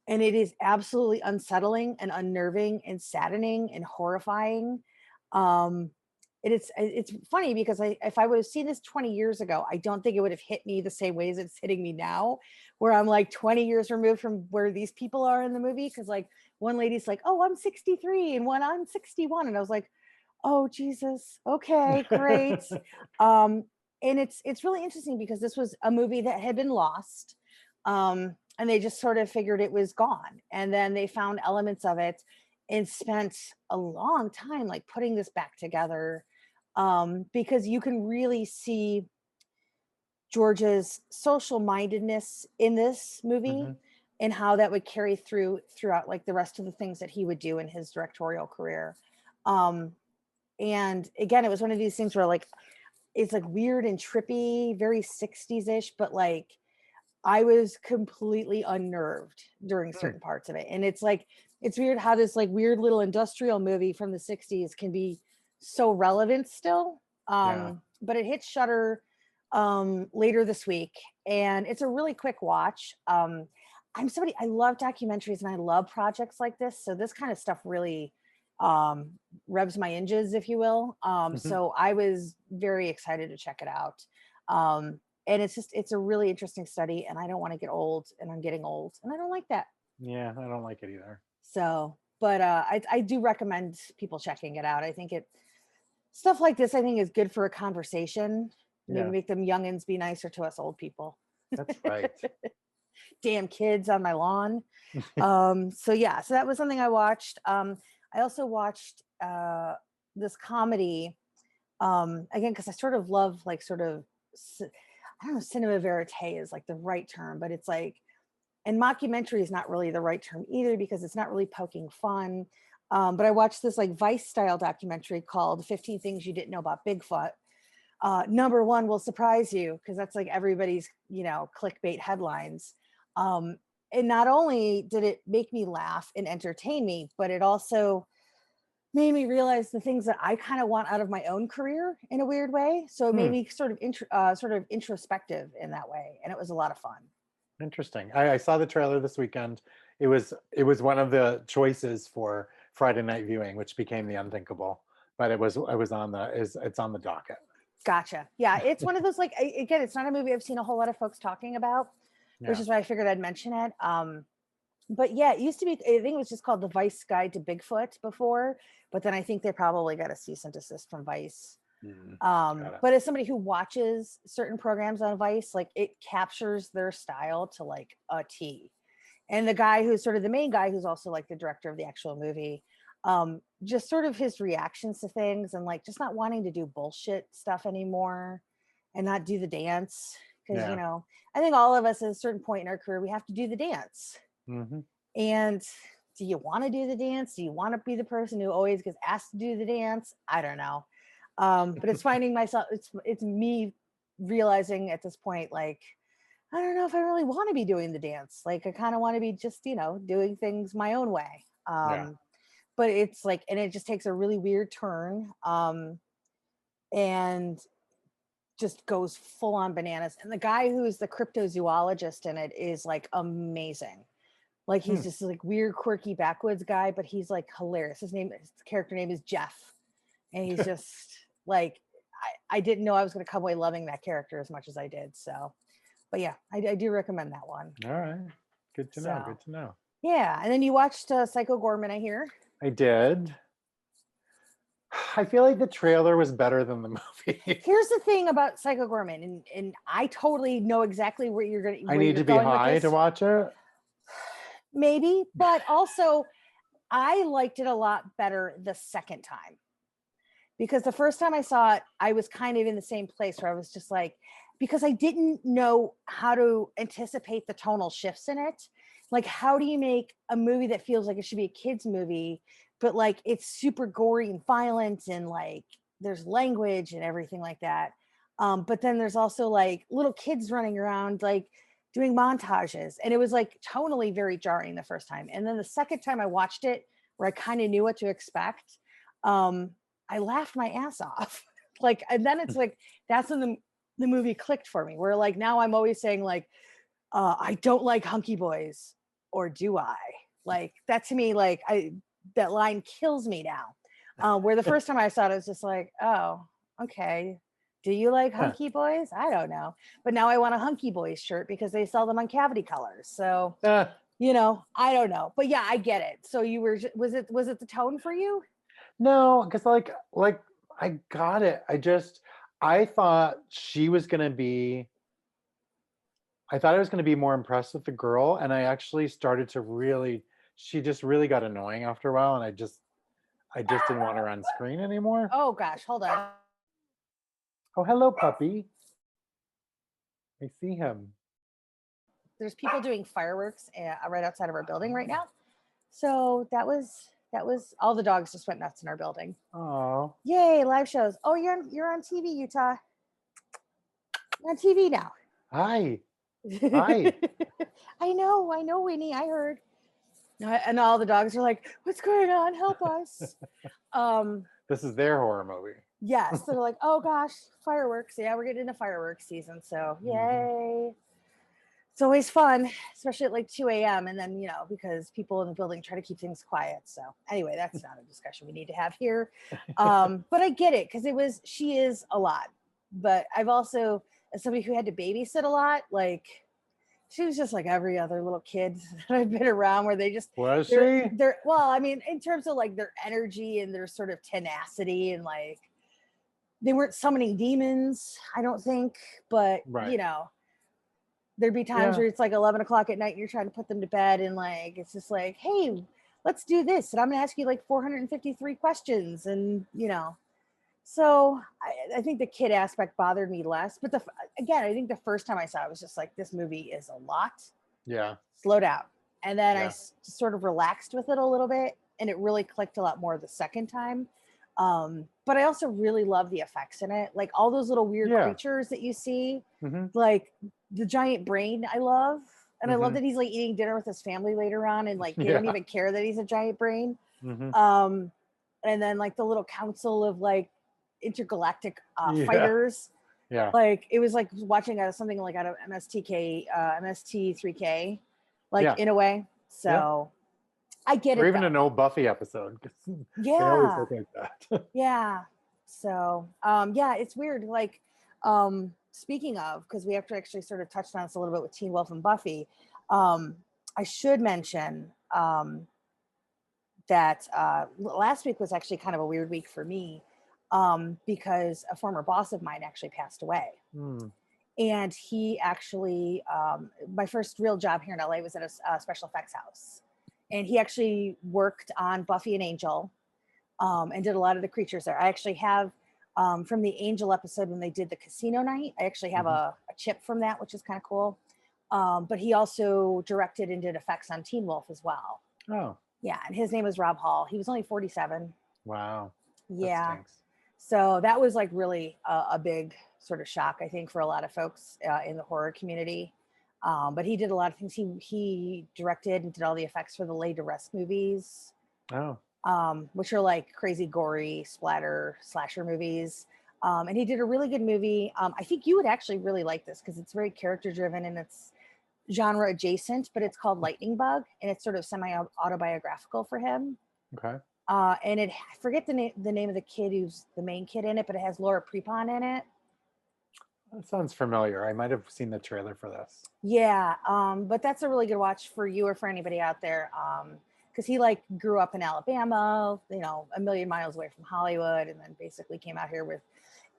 And it is absolutely unsettling and unnerving and saddening and horrifying. Um, it's funny because if I would have seen this 20 years ago, I don't think it would have hit me the same ways it's hitting me now, where I'm like 20 years removed from where these people are in the movie. Because like one lady's like, oh, I'm 63, and one I'm 61. And I was like, oh Jesus, okay, great. um and it's really interesting because this was a movie that had been lost. and they just sort of figured it was gone. And then they found elements of it and spent a long time like putting this back together, because you can really see George's social mindedness in this movie Hmm. and how that would carry throughout like the rest of the things that he would do in his directorial career. Um, and again, it was one of these things where like it's like weird and trippy, very 60s ish, but like I was completely unnerved during certain parts of it. And it's like, it's weird how this like weird little industrial movie from the 60s can be so relevant still. Yeah. But it hits Shutter later this week, and it's a really quick watch. I love documentaries and I love projects like this. So this kind of stuff really um, revs my hinges, if you will. Hmm. So I was very excited to check it out. And it's a really interesting study, and I don't want to get old, and I'm getting old, and I don't like that. Yeah, I don't like it either. So, but I do recommend people checking it out. I think it stuff like this I think is good for a conversation. Maybe Yeah, make them youngins be nicer to us old people. that's right. Damn kids on my lawn. So yeah, so that was something I watched. I also watched this comedy, again, because I sort of love like sort of I don't know, cinema verite is like the right term, but it's like, and mockumentary is not really the right term either because it's not really poking fun. But I watched this like Vice style documentary called 15 Things You Didn't Know About Bigfoot. Number one will surprise you because that's like everybody's, clickbait headlines. Um, and not only did it make me laugh and entertain me, but it also made me realize the things that I kind of want out of my own career in a weird way. So it made Hmm, me sort of introspective in that way, and it was a lot of fun. interesting. I saw the trailer this weekend. It was one of the choices for Friday night viewing, which became the Unthinkable. But it was on the is it's on the docket. Gotcha. Yeah, it's one of those like again, it's not a movie I've seen a whole lot of folks talking about, which Yeah. is why I figured I'd mention it. But yeah, it used to be. I think it was just called the Vice Guide to Bigfoot before, but then I think they probably got a cease and desist from Vice. Mm, got it. But as somebody who watches certain programs on Vice, like it captures their style to like a T. And the guy who's sort of the main guy, who's also like the director of the actual movie, just sort of his reactions to things and like just not wanting to do bullshit stuff anymore and not do the dance. Because, Yeah. I think all of us at a certain point in our career, we have to do the dance. Hmm. And do you want to do the dance? Do you want to be the person who always gets asked to do the dance? I don't know. But it's finding myself, it's me realizing at this point, like, I don't know if I really want to be doing the dance. Like I kind of want to be just, doing things my own way. Yeah. But it's like, and it just takes a really weird turn. And just goes full on bananas. And the guy who's the cryptozoologist in it is like amazing. Like Hmm. he's just like weird, quirky backwoods guy, but he's like hilarious. His character name is Jeff. And he's just like, I didn't know I was going to come away loving that character as much as I did. So, but yeah, I do recommend that one. All right. Good to know. So Good to know. yeah. And then you watched Psycho Gorman, I hear. I did. I feel like the trailer was better than the movie. Here's the thing about Psycho Gorman, and I totally know exactly where I where need you're to be going with high to this. watch it. Maybe, but also I liked it a lot better the second time. Because the first time I saw it, I was kind of in the same place where I was just like, because I didn't know how to anticipate the tonal shifts in it. Like, how do you make a movie that feels like it should be a kid's movie, but like it's super gory and violent and like there's language and everything like that. But then there's also like little kids running around, like doing montages. And it was like tonally very jarring the first time. And then the second time I watched it, where I kind of knew what to expect, I laughed my ass off. Like, and then it's like, that's when the movie clicked for me, where like now I'm always saying, like, I don't like hunky boys, or do I? Like, that to me, like, that line kills me now. Where the first time I saw it, I was just like, oh, okay. Do you like Huh. hunky boys? I don't know. But now I want a hunky boys shirt because they sell them on Cavity Colors. So, Ah, I don't know. But yeah, I get it. So you were, was it the tone for you? no, because like I got it. I thought she was gonna be I thought I was going to be more impressed with the girl, and I actually started to really. She just really got annoying after a while, and I just didn't want her on screen anymore. Oh gosh, hold on. Oh, hello, puppy. I see him. There's people doing fireworks right outside of our building right now. So that was all the dogs just went nuts in our building. Oh, Yay, live shows. Oh, you're on TV, Utah. You're on TV now. hi, hi. I know, Winnie. I heard. And all the dogs are like, "What's going on? Help us!" This is their horror movie. Yes, they're like, "Oh gosh, fireworks! Yeah, we're getting into fireworks season, so yay!" It's always fun, especially at like 2 a.m. And then, because people in the building try to keep things quiet. So anyway, that's not a discussion we need to have here. But I get it because she is a lot. But I've also, as somebody who had to babysit a lot, like she was just like every other little kid that I've been around where they just, Was they're, she? they're, well, I mean, in terms of like their energy and their sort of tenacity and like, they weren't summoning demons, I don't think, but Right. there'd be times Yeah. where it's like 11 o'clock at night and you're trying to put them to bed and like it's just like, hey, let's do this and I'm gonna ask you like 453 questions and so I think the kid aspect bothered me less, but again, I think the first time I saw it was just like, this movie is a lot. Yeah. Slow down. And then I Yeah. sort of relaxed with it a little bit and it really clicked a lot more the second time. But I also really love the effects in it, like all those little weird Yeah. creatures that you see, Mm-hmm. like the giant brain I love. And I love Mhm. that he's like eating dinner with his family later on and like they don't Yeah. even care that he's a giant brain. Mhm. And then like the little council of like intergalactic Yeah. fighters. Yeah. Like it was like watching something like out of MST3K, like Yeah. in a way. So I get Or it even though. an old Buffy episode. They always Yeah. look like that. Yeah. So yeah, it's weird. Like speaking of, because we actually sort of touched on this a little bit with Teen Wolf and Buffy, I should mention that last week was actually kind of a weird week for me because a former boss of mine actually passed away. And he actually, my first real job here in LA was at a special effects house. And he actually worked on Buffy and Angel and did a lot of the creatures there. I actually have from the Angel episode when they did the casino night, I actually have a chip from that, which is kind of cool. But he also directed and did effects on Teen Wolf as well. Oh. Yeah, and his name was Rob Hall. He was only 47. Wow. Yeah. That stinks. So that was like really a big sort of shock, I think, for a lot of folks in the horror community. But he did a lot of things. He directed and did all the effects for the Laid to Rest movies. Oh. Which are like crazy, gory, slasher movies. And he did a really good movie. I think you would actually really like this because it's very character driven and it's genre adjacent, but it's called Lightning Bug and it's sort of semi-autobiographical for him. Okay. And I forget the name of the kid who's the main kid in it, but it has Laura Prepon in it. That sounds familiar. I might have seen the trailer for this. Yeah, but that's a really good watch for you or for anybody out there. Because he like grew up in Alabama, a million miles away from Hollywood, and then basically came out here with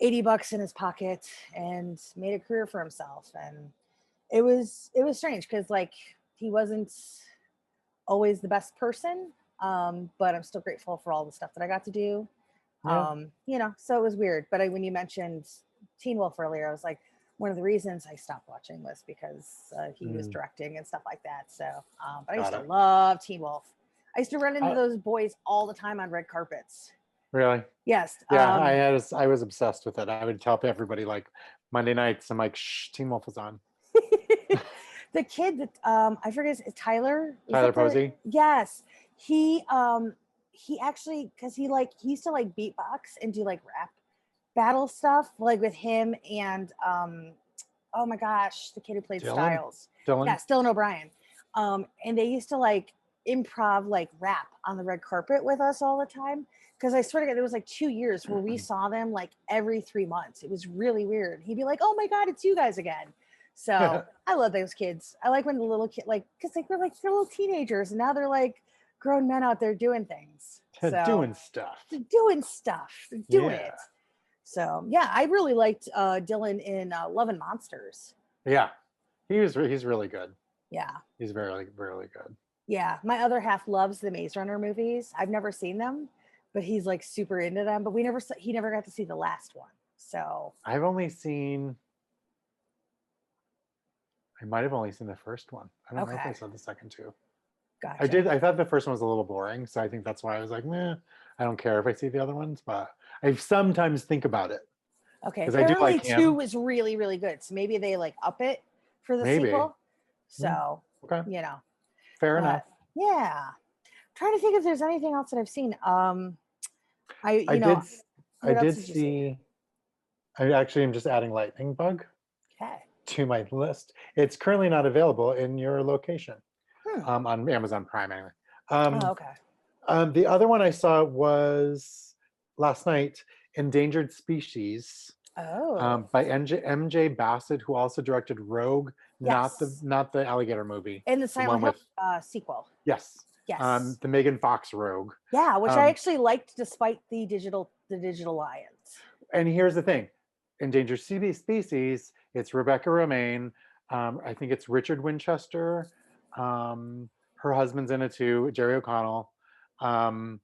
$80 in his pocket and made a career for himself. And it was strange because like he wasn't always the best person, but I'm still grateful for all the stuff that I got to do. Yeah. So it was weird. But when you mentioned Teen Wolf earlier, I was like, one of the reasons I stopped watching was because he was directing and stuff like that. So, but I used to love Teen Wolf. I used to run into those boys all the time on red carpets. Really? Yes. Yeah, I was obsessed with it. I would tell everybody like Monday nights, I'm like, shh, Teen Wolf is on. The kid that I forget, is Tyler. Tyler Posey? Yes. He actually, because he used to like beatbox and do like rap battle stuff, like with him and oh my gosh, the kid who played Styles. Dylan? Yes, Dylan O'Brien. And they used to like improv like rap on the red carpet with us all the time. Because I swear to God, there was like 2 years where we saw them like every 3 months. It was really weird. He'd be like, "Oh my God, it's you guys again." So I love those kids. I like when the little kid, like, because they're little teenagers, and now they're like grown men out there doing things. Doing stuff. They're doing it. So yeah, I really liked Dylan in Love and Monsters. Yeah, He's really good. Yeah. He's very good. Yeah. My other half loves the Maze Runner movies. I've never seen them, but he's like super into them. But he never got to see the last one. So I've only seen. I might have only seen the first one. I don't know if I okay. saw the second two. I Gotcha. did. I thought the first one was a little boring, so I think that's why I was like, meh. I don't care if I see the other ones, but I sometimes think about it Okay. because I do Apparently like two him. was really, really good. So maybe they like up it for the Maybe. sequel. So, Okay. you know, Fair enough. but yeah. Trying to think if there's anything else that I've seen. I did. I What else did did you see? see. I actually am just adding Lightning Bug Okay. to my list. It's currently not available in your location Hmm. on Amazon Prime anyway. Oh, okay. The other one I saw was last night, Endangered Species, Oh, by MJ Bassett, who also directed Rogue, yes. not the alligator movie, And the the one Silent Hill with sequel. yes, Yes. the Megan Fox Rogue. Yeah, which I Um, actually liked despite the digital lions. and here's the thing, Endangered Species, it's Rebecca Romaine. I think it's Richard Winchester. Her husband's in it too, Jerry O'Connell. And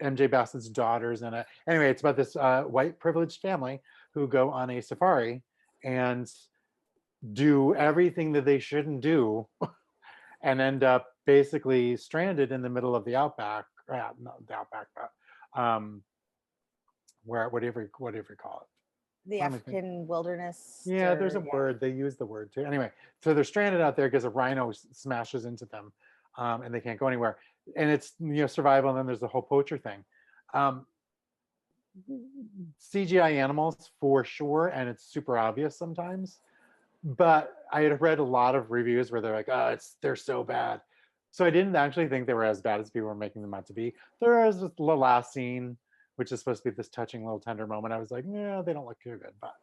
MJ Bassett's daughter's in it. Anyway, it's about this white privileged family who go on a safari and do everything that they shouldn't do and end up basically stranded in the middle of the outback. Not the outback, but whatever you call it. The African wilderness. Yeah, there's a Yeah. word. They use the word too. Anyway, so they're stranded out there because a rhino smashes into them, and they can't go anywhere. And it's survival. And then there's the whole poacher thing. Um, CGI animals for sure, and it's super obvious sometimes. But I had read a lot of reviews where they're like, "Oh, they're so bad." So I didn't actually think they were as bad as people were making them out to be. There is the last scene, which is supposed to be this touching little tender moment. I was like, "Yeah, they don't look too good," but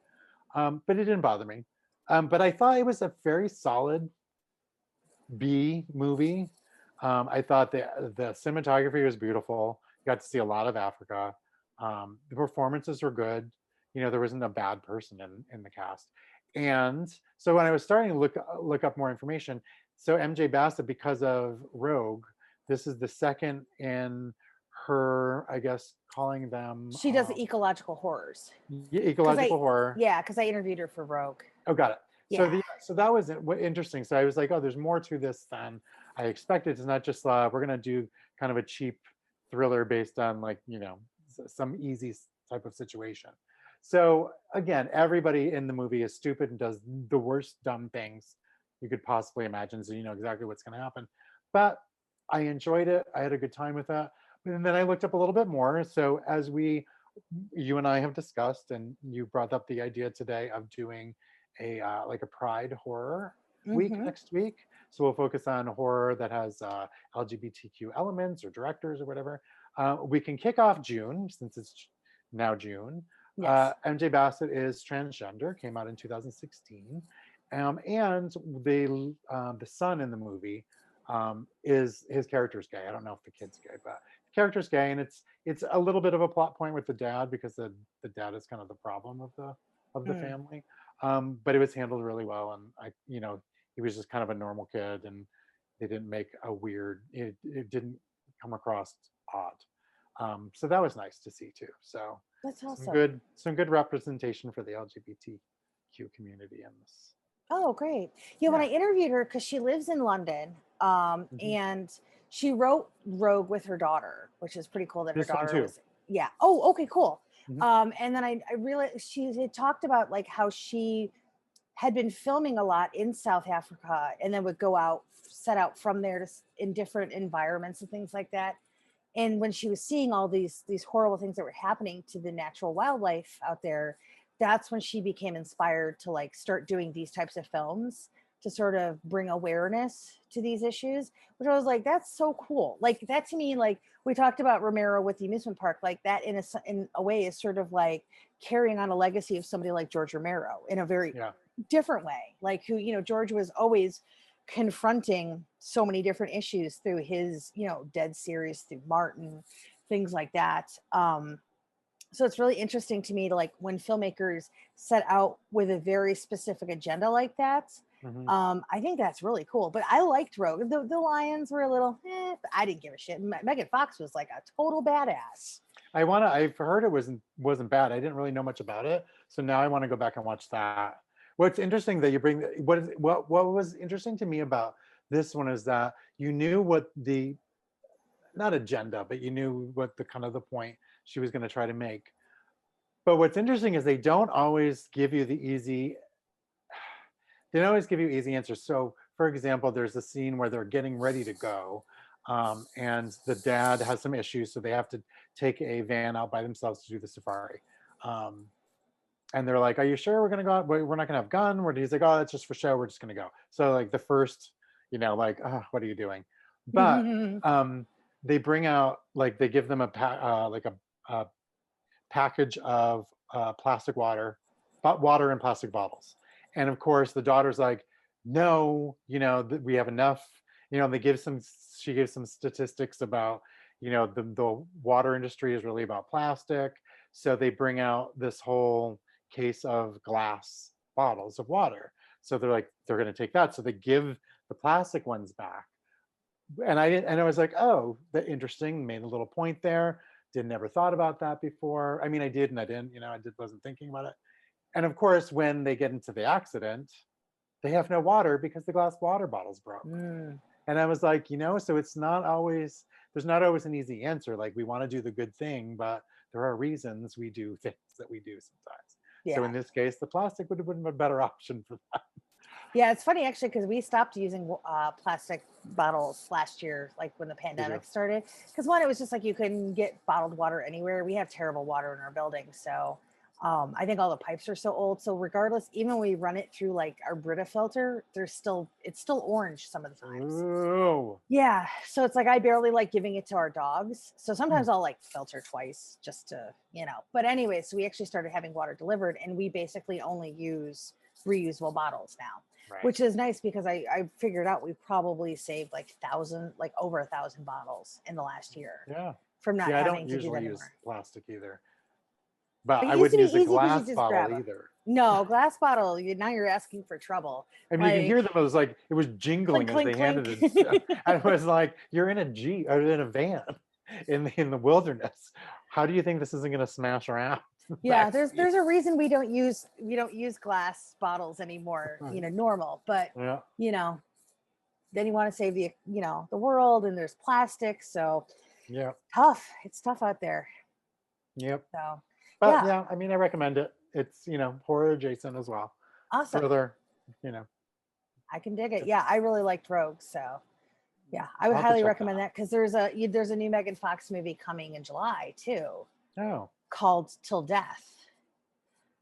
it didn't bother me. But I thought it was a very solid B movie. I thought the cinematography was beautiful. You got to see a lot of Africa. The performances were good. There wasn't a bad person in the cast. And so when I was starting to look up more information, so MJ Bassett, because of Rogue, this is the second in her, I guess, calling them She does ecological horrors. ecological horror. Yeah, because I interviewed her for Rogue. Oh, got it. Yeah. So that was interesting. So I was like, oh, there's more to this than I expected. It's not just we're gonna do kind of a cheap thriller based on some easy type of situation. So again, everybody in the movie is stupid and does the worst dumb things you could possibly imagine. So you know exactly what's gonna happen. But I enjoyed it. I had a good time with that. And then I looked up a little bit more. So as you and I have discussed, and you brought up the idea today of doing a like a Pride horror week Mm-hmm. next week. So we'll focus on horror that has LGBTQ elements or directors or whatever. We can kick off June since it's now June. Yes. MJ Bassett is transgender, came out in 2016, and the son in the movie is his character's gay. I don't know if the kid's gay, but the character's gay, and it's a little bit of a plot point with the dad because the dad is kind of the problem of the family. But it was handled really well, and he was just kind of a normal kid, and they didn't make it didn't come across odd. So that was nice to see too. So That's some awesome. good representation for the LGBTQ community in this. Oh, great. Yeah, when I interviewed her, because she lives in London, and she wrote Rogue with her daughter, which is pretty cool that This her one daughter too. was, yeah. Oh, okay, cool. Mhm. And then I realized she had talked about like how she had been filming a lot in South Africa and then would go out, set out from there in different environments and things like that. And when she was seeing all these horrible things that were happening to the natural wildlife out there, that's when she became inspired to like start doing these types of films to sort of bring awareness to these issues, which I was like, that's so cool. Like that to me, like we talked about Romero with the amusement park, like that in a way is sort of like carrying on a legacy of somebody like George Romero in a very different way. Like who, George was always confronting so many different issues through his, Dead series, through Martin, things like that. So it's really interesting to me to like when filmmakers set out with a very specific agenda like that. Hmm. I think that's really cool. But I liked Rogue. The lions were a little, but I didn't give a shit. Megan Fox was like a total badass. I've heard it wasn't bad. I didn't really know much about it, so now I want to go back and watch that. What's interesting that you bring what was interesting to me about this one is that you knew what the not agenda, but you knew what the kind of the point she was going to try to make. But what's interesting is they don't always give you easy answers. So, for example, there's a scene where they're getting ready to go, and the dad has some issues, so they have to take a van out by themselves to do the safari. Um, and they're like, "Are you sure we're gonna go out? We're not gonna have gun." Where he's like, "Oh, that's just for show. We're just gonna go." So, like the first, like, oh, "What are you doing?" But they bring out like they give them a package of plastic water, but water in plastic bottles. And of course, the daughter's like, no, we have enough. And she gives some statistics about, the water industry is really about plastic. So they bring out this whole case of glass bottles of water. So they're going to take that. So they give the plastic ones back. And I was like, oh, that interesting. Made a little point there. Didn't ever thought about that before. I mean, I did and I didn't. Wasn't thinking about it. And of course, when they get into the accident, they have no water because the glass water bottles broke. Mm. And I was like, so there's not always an easy answer. Like we want to do the good thing, but there are reasons we do things that we do sometimes. Yeah. So in this case, the plastic would have been a better option for that. Yeah, it's funny actually because we stopped using plastic bottles last year, like when the pandemic started. Because one, it was just like you couldn't get bottled water anywhere. We have terrible water in our building, so I think all the pipes are so old. So regardless, even when we run it through like our Brita filter, it's still orange some of the times. Ooh. Yeah, so it's like I barely like giving it to our dogs. So sometimes I'll like filter twice just to, But anyway, so we actually started having water delivered, and we basically only use reusable bottles now. Right. Which is nice because I figured out we probably saved over 1,000 bottles in the last year. Yeah. From not I having don't to do that usually anymore. use plastic either. But It I used to wouldn't be use a easy 'cause you glass just bottle grab 'em. either. No, glass bottle. Now you're asking for trouble. I mean, you can hear them. It was like it was jingling Clink, as they clink, handed clink. it. And it was like you're in a van in the wilderness. How do you think this isn't going to smash around? Yeah, there's a reason we don't use glass bottles anymore. Normal, but yeah. Then you want to save the world, and there's plastic, so Yeah. tough. It's tough out there. Yep. So, but yeah, I mean, I recommend it. It's horror adjacent as well. Awesome. Further, I can dig it. Yeah, I really liked Rogue, so yeah, I would highly recommend that because there's a new Megan Fox movie coming in July too. Oh. Called Till Death.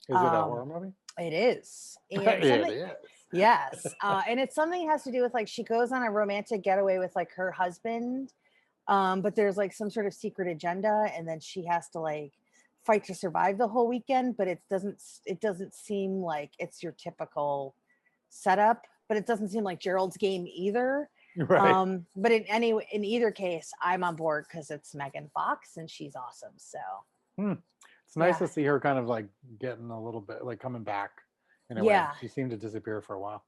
Is it a horror movie? It is. And it is. Yes. And it's something that has to do with like she goes on a romantic getaway with like her husband. But there's like some sort of secret agenda, and then she has to like fight to survive the whole weekend, but it doesn't seem like it's your typical setup, but it doesn't seem like Gerald's Game either. Right. But in either case, I'm on board because it's Megan Fox and she's awesome. So it's nice to see her kind of like getting a little bit like coming back in a way. She seemed to disappear for a while.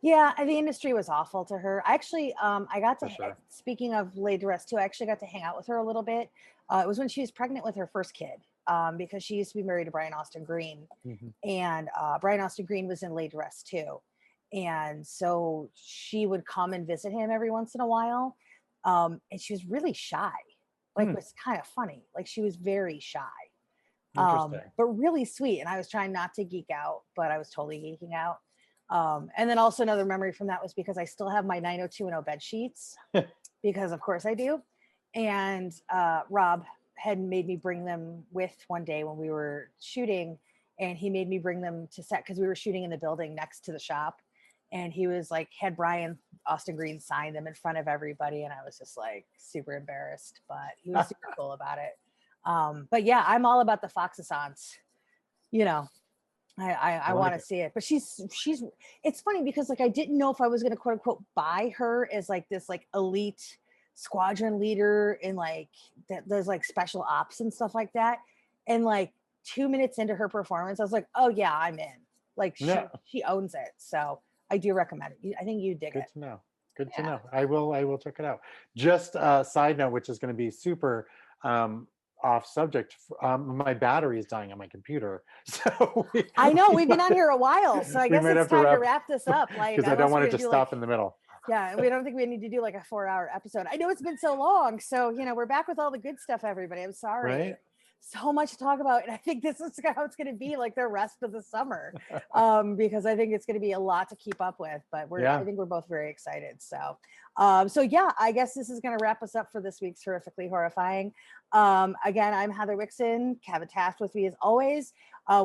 Yeah, the industry was awful to her. Actually, I got to speaking of laid to rest too, I actually got to hang out with her a little bit. It was when she was pregnant with her first kid, because she used to be married to Brian Austin Green, and Brian Austin Green was in laid to rest too. And so she would come and visit him every once in a while. And she was really shy. Like, it was kind of funny. Like, she was very shy. But really sweet. And I was trying not to geek out, but I was totally geeking out. And then also another memory from that was because I still have my 90210 bed sheets because of course I do. And Rob had made me bring them with one day when we were shooting, and he made me bring them to set because we were shooting in the building next to the shop. And he was like, had Brian Austin Green sign them in front of everybody. And I was just like super embarrassed, but he was super cool about it. But yeah, I'm all about the Foxaissance, I want to see it, but she's it's funny because like I didn't know if I was going to quote unquote buy her as like this like elite squadron leader in like that there's like special ops and stuff like that. And like 2 minutes into her performance, I was like, oh yeah, I'm in. Like Yeah. she owns it. So I do recommend it. I think you dig Good it. to know. Good to Yeah. know. I will check it out. Just a side note, which is going to be super off subject. My battery is dying on my computer, so I know we've been on here a while, so I we guess might it's have to time to wrap wrap this up. Like, because I don't unless we're want it gonna to do like, stop in the middle. yeah, we don't think we need to do like a 4-hour episode. I know it's been so long, so we're back with all the good stuff, everybody. I'm sorry. Right? So much to talk about, and I think this is how it's going to be like the rest of the summer, because I think it's going to be a lot to keep up with. But I think we're both very excited. So, yeah, I guess this is going to wrap us up for this week's Horrifically Horrifying. Again, I'm Heather Wixson, Kevin Taft with me as always.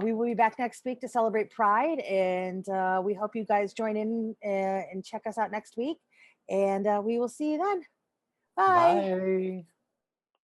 We will be back next week to celebrate Pride, and we hope you guys join in and check us out next week. And we will see you then. Bye. Bye.